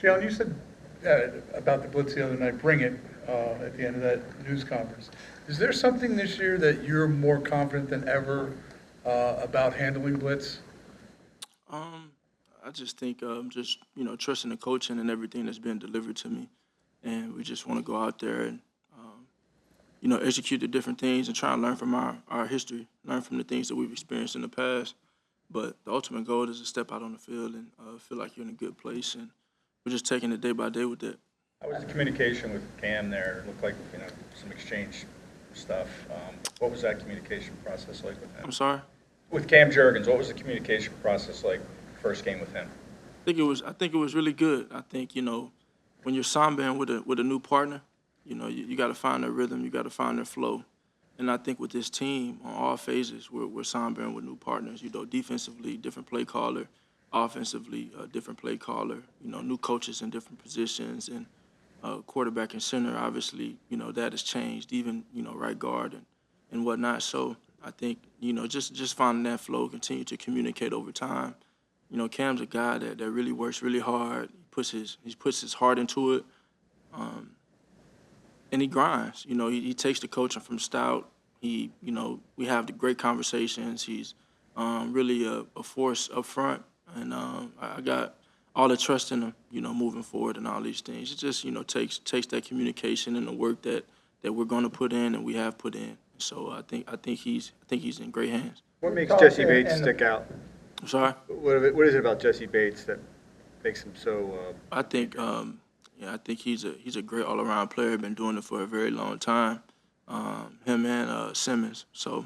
Jalen, you said about the blitz the other night, bring it at the end of that news conference. Is there something this year that you're more confident than ever about handling blitz? Um, I just think just trusting the coaching and everything that's been delivered to me, and we just want to go out there and execute the different things and try and learn from our history, learn from the things that we've experienced in the past. But the ultimate goal is to step out on the field and feel like you're in a good place, and we're just taking it day by day with that. How was the communication with Cam there? It looked like, some exchange stuff. What was that communication process like with him? I'm sorry? With Cam Jurgens, what was the communication process like first game with him? I think it was really good. I think, when you're sambaing with a new partner, you got to find their rhythm, you got to find their flow. And I think with this team, on all phases, we're sambaing with new partners. Defensively, different play caller, offensively, different play caller. New coaches in different positions, and quarterback and center. Obviously, that has changed. Even right guard and whatnot. So I think just finding that flow, continue to communicate over time. Cam's a guy that really works really hard. He puts his heart into it. And he grinds. He takes the coaching from stout. We have the great conversations. He's really a force up front, and I got all the trust in him. Moving forward and all these things. It just takes that communication and the work that we're going to put in and we have put in. So I think he's in great hands. What makes Jesse Bates stick out? I'm sorry. What is it about Jesse Bates that makes him so? I think. I think he's a great all-around player. Been doing it for a very long time. Him and Simmons. So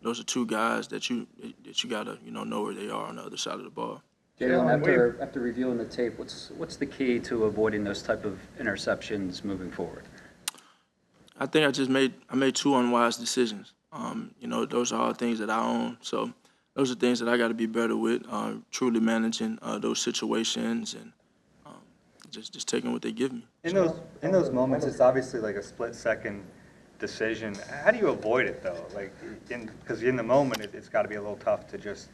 those are two guys that you gotta know where they are on the other side of the ball. Jalen, after reviewing the tape, what's the key to avoiding those type of interceptions moving forward? I think I made two unwise decisions. Those are all things that I own. So those are things that I got to be better with. Truly managing those situations and. Just taking what they give me. In those moments, it's obviously like a split-second decision. How do you avoid it though? Because in the moment, it's got to be a little tough to just.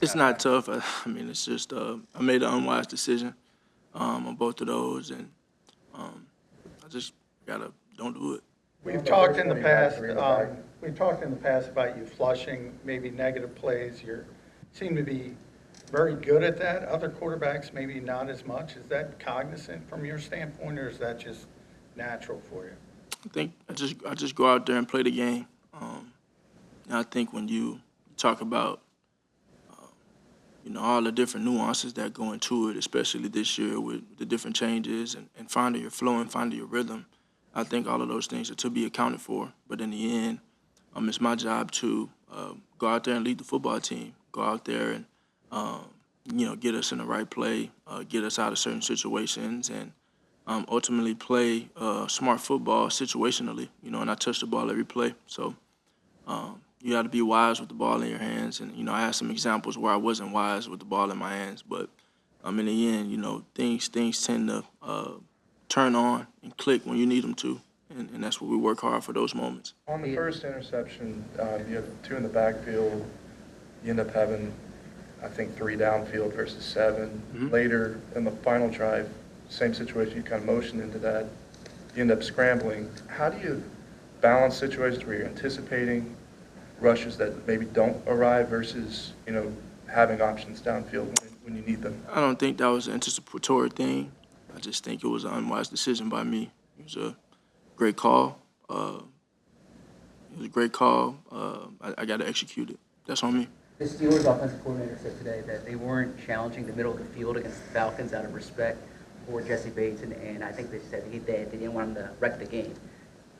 It's not tough. It's just I made an unwise decision on both of those, and I just don't do it. We've talked in the past. We've talked in the past about you flushing maybe negative plays. You seem to be very good at that. Other quarterbacks maybe not as much. Is that cognizant from your standpoint, or is that just natural for you? I think I just go out there and play the game. And I think when you talk about all the different nuances that go into it, especially this year with the different changes and finding your flow and finding your rhythm, I think all of those things are to be accounted for. But in the end, it's my job to go out there and lead the football team. Go out there and get us in the right play, get us out of certain situations, and ultimately play smart football situationally. And I touch the ball every play. So you got to be wise with the ball in your hands. And I had some examples where I wasn't wise with the ball in my hands, but in the end, things tend to turn on and click when you need them to, and that's where we work hard for those moments. On the first interception, you have two in the backfield. You end up having, I think, 3 downfield versus 7. Mm-hmm. Later in the final drive, same situation, you kind of motion into that. You end up scrambling. How do you balance situations where you're anticipating rushes that maybe don't arrive versus, having options downfield when you need them? I don't think that was an anticipatory thing. I just think it was an unwise decision by me. It was a great call. I got to execute it. That's on me. The Steelers' offensive coordinator said today that they weren't challenging the middle of the field against the Falcons out of respect for Jesse Bates, and I think they said they didn't want him to wreck the game.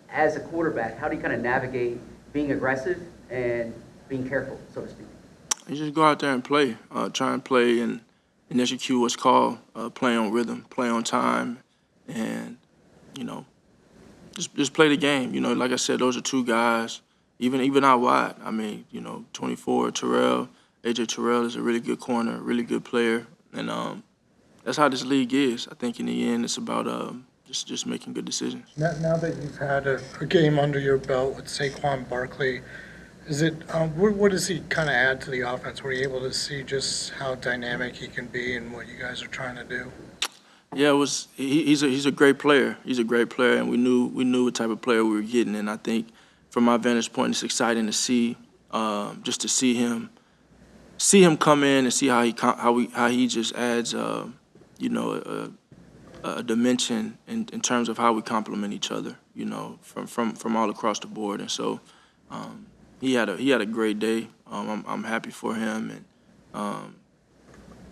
As a quarterback, how do you kind of navigate being aggressive and being careful, so to speak? You just go out there and play. Try and play and execute what's called play on rhythm, play on time, and, just play the game. Like I said, those are two guys. Even out wide, 24, Terrell, A.J. Terrell is a really good corner, really good player. And that's how this league is. I think in the end it's about just making good decisions. Now that you've had a game under your belt with Saquon Barkley, is it what does he kind of add to the offense? Were you able to see just how dynamic he can be and what you guys are trying to do? Yeah, it was. He's a great player. He's a great player, and we knew what type of player we were getting. And I think, from my vantage point, it's exciting to see, just to see him come in and see how he just adds, a dimension in terms of how we complement each other. From all across the board. And so, he had a great day. I'm happy for him, and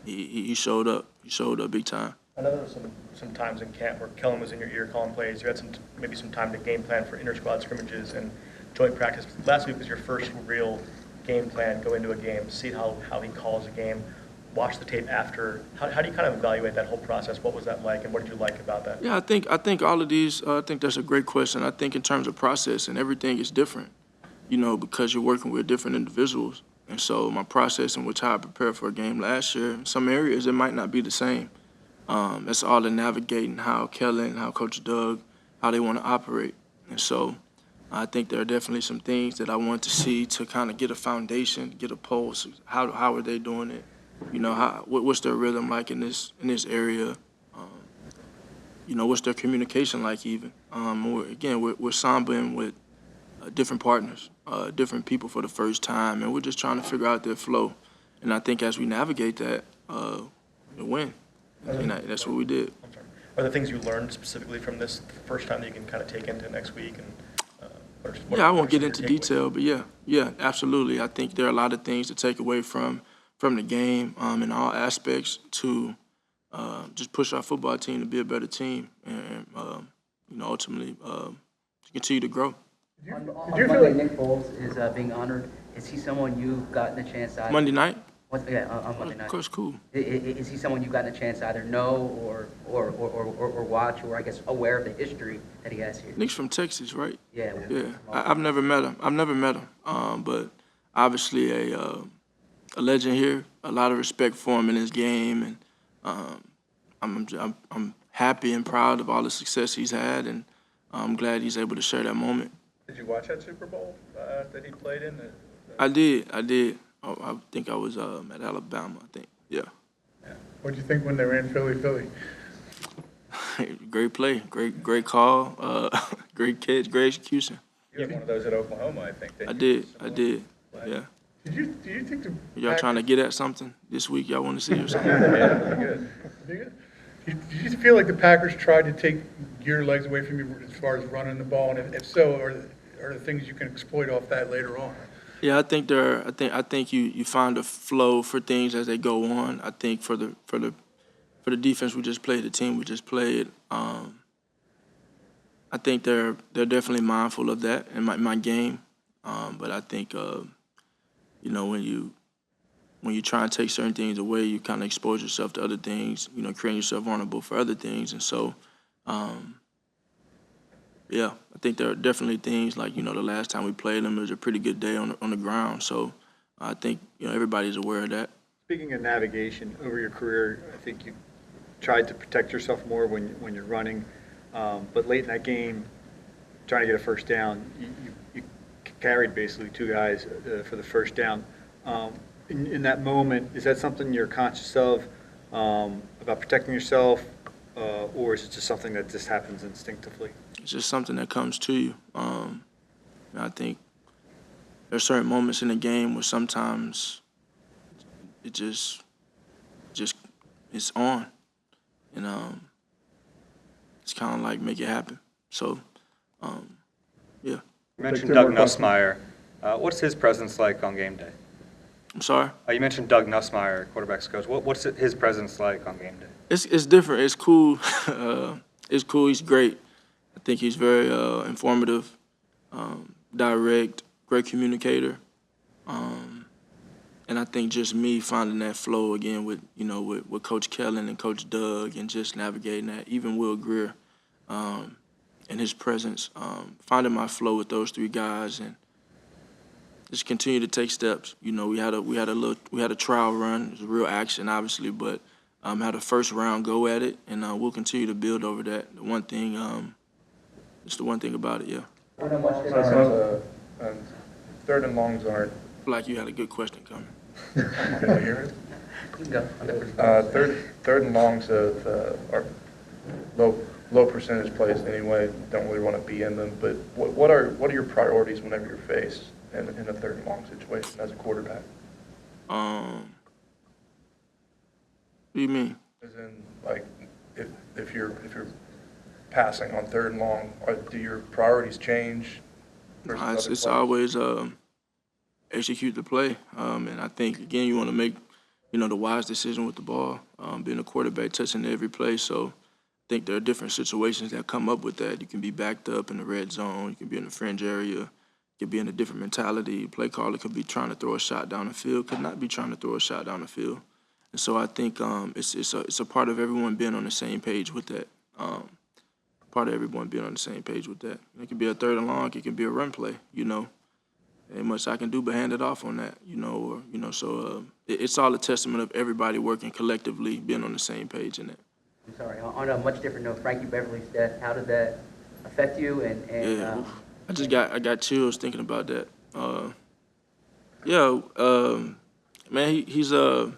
he showed up. He showed up big time. I know there was some times in camp where Kellen was in your ear calling plays. You had maybe some time to game plan for inter-squad scrimmages and joint practice. Last week was your first real game plan, go into a game, see how he calls a game, watch the tape after. How do you kind of evaluate that whole process? What was that like, and what did you like about that? Yeah, I think all of these. I think that's a great question. I think in terms of process, and everything is different, because you're working with different individuals. And so my process in which how I prepared for a game last year, in some areas it might not be the same. That's all in navigating how Kellen, how Coach Doug, how they want to operate. And so I think there are definitely some things that I want to see to kind of get a foundation, get a pulse. How are they doing it? What's their rhythm like in this area? What's their communication like even? We're sambling with different partners, different people for the first time, and we're just trying to figure out their flow. And I think as we navigate that, we'll win. And that's what we did. I'm sorry. Are there things you learned specifically from this first time that you can kind of take into next week? And I won't get into detail, but yeah, absolutely. I think there are a lot of things to take away from the game in all aspects to just push our football team to be a better team and ultimately continue to grow. On Monday, Nick Foles is being honored. Is he someone you've gotten a chance to Monday night? On Monday night. Of course, cool. Is he someone you've gotten a chance to either know or watch, or I guess aware of the history that he has here? Nick's from Texas, right? Yeah. I've never met him. But obviously a legend here. A lot of respect for him in his game, and I'm happy and proud of all the success he's had, and I'm glad he's able to share that moment. Did you watch that Super Bowl that he played in? I did. I think I was at Alabama, I think. Yeah. What do you think when they ran Philly? Great play, great call, great catch, great execution. You had one of those at Oklahoma, I think. I did. Yeah. Did you think the Y'all trying to get at something this week? Y'all want to see or something? Yeah, good. Did you feel like the Packers tried to take your legs away from you as far as running the ball? And if so, are there things you can exploit off that later on? Yeah, I think you find a flow for things as they go on. I think for the defense we just played, the team we just played, I think they're definitely mindful of that in my game. But I think when you try and take certain things away, you kind of expose yourself to other things. Creating yourself vulnerable for other things, and so. Yeah, I think there are definitely things like, the last time we played them, it was a pretty good day on the ground. So I think, everybody's aware of that. Speaking of navigation, over your career, I think you tried to protect yourself more when you're running. But late in that game, trying to get a first down, you carried basically two guys for the first down. In that moment, is that something you're conscious of about protecting yourself, or is it just something that just happens instinctively? It's just something that comes to you. I think there are certain moments in the game where sometimes it just it's on, and it's kind of like make it happen. So, yeah. You mentioned Doug Nussmeier. What's his presence like on game day? I'm sorry? You mentioned Doug Nussmeier, quarterback's coach. What's his presence like on game day? It's different. It's cool. It's cool. He's great. I think he's very informative, direct, great communicator. And I think just me finding that flow again with Coach Kellen and Coach Doug and just navigating that, even Will Greer and his presence, finding my flow with those three guys and just continue to take steps. We had a trial run. It was real action, obviously, but had a first round go at it, and we'll continue to build over that. It's the one thing about it, yeah. Third and longs aren't. I feel like you had a good question coming. Can I hear it? You can go. Third and longs are percentage plays anyway, don't really want to be in them, but what are your priorities whenever you're faced in a third and long situation as a quarterback? What do you mean? As in, like, if you're passing on third and long, do your priorities change versus other It's plays? always execute the play, and I think again you want to make the wise decision with the ball. Being a quarterback, touching every play, so I think there are different situations that come up with that. You can be backed up in the red zone, you can be in the fringe area, you can be in a different mentality. Play caller could be trying to throw a shot down the field, could not be trying to throw a shot down the field, and so I think it's a part of everyone being on the same page with that. Part of everyone being on the same page with that. It could be a third and long, it can be a run play, Ain't much I can do but hand it off on that, so it's all a testament of everybody working collectively, being on the same page in it. I'm sorry, on a much different note, Frankie Beverly's death, how did that affect you? Yeah, I got chills thinking about that. Man, he's a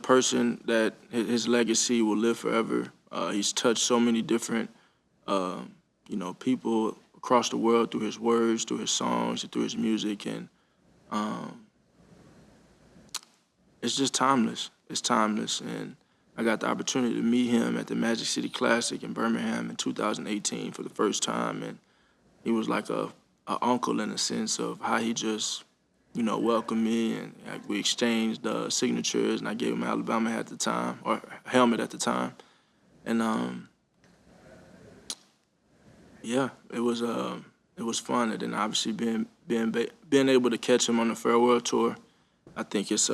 person that his legacy will live forever. He's touched so many different, people across the world through his words, through his songs, and through his music, and it's just timeless. It's timeless, and I got the opportunity to meet him at the Magic City Classic in Birmingham in 2018 for the first time, and he was like a uncle in a sense of how he just, welcomed me, and we exchanged signatures, and I gave him an Alabama hat at the time, or helmet at the time, and yeah, it was fun, and then obviously being able to catch him on the farewell tour, I think it's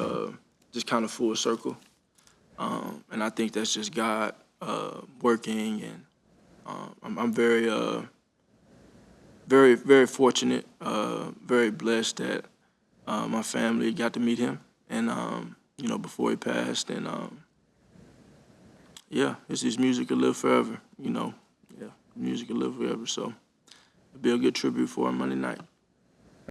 just kind of full circle, and I think that's just God working, and I'm very very very fortunate, very blessed that my family got to meet him, and before he passed, and yeah, his music will live forever, yeah. Music will live forever, so it'll be a good tribute for him Monday night.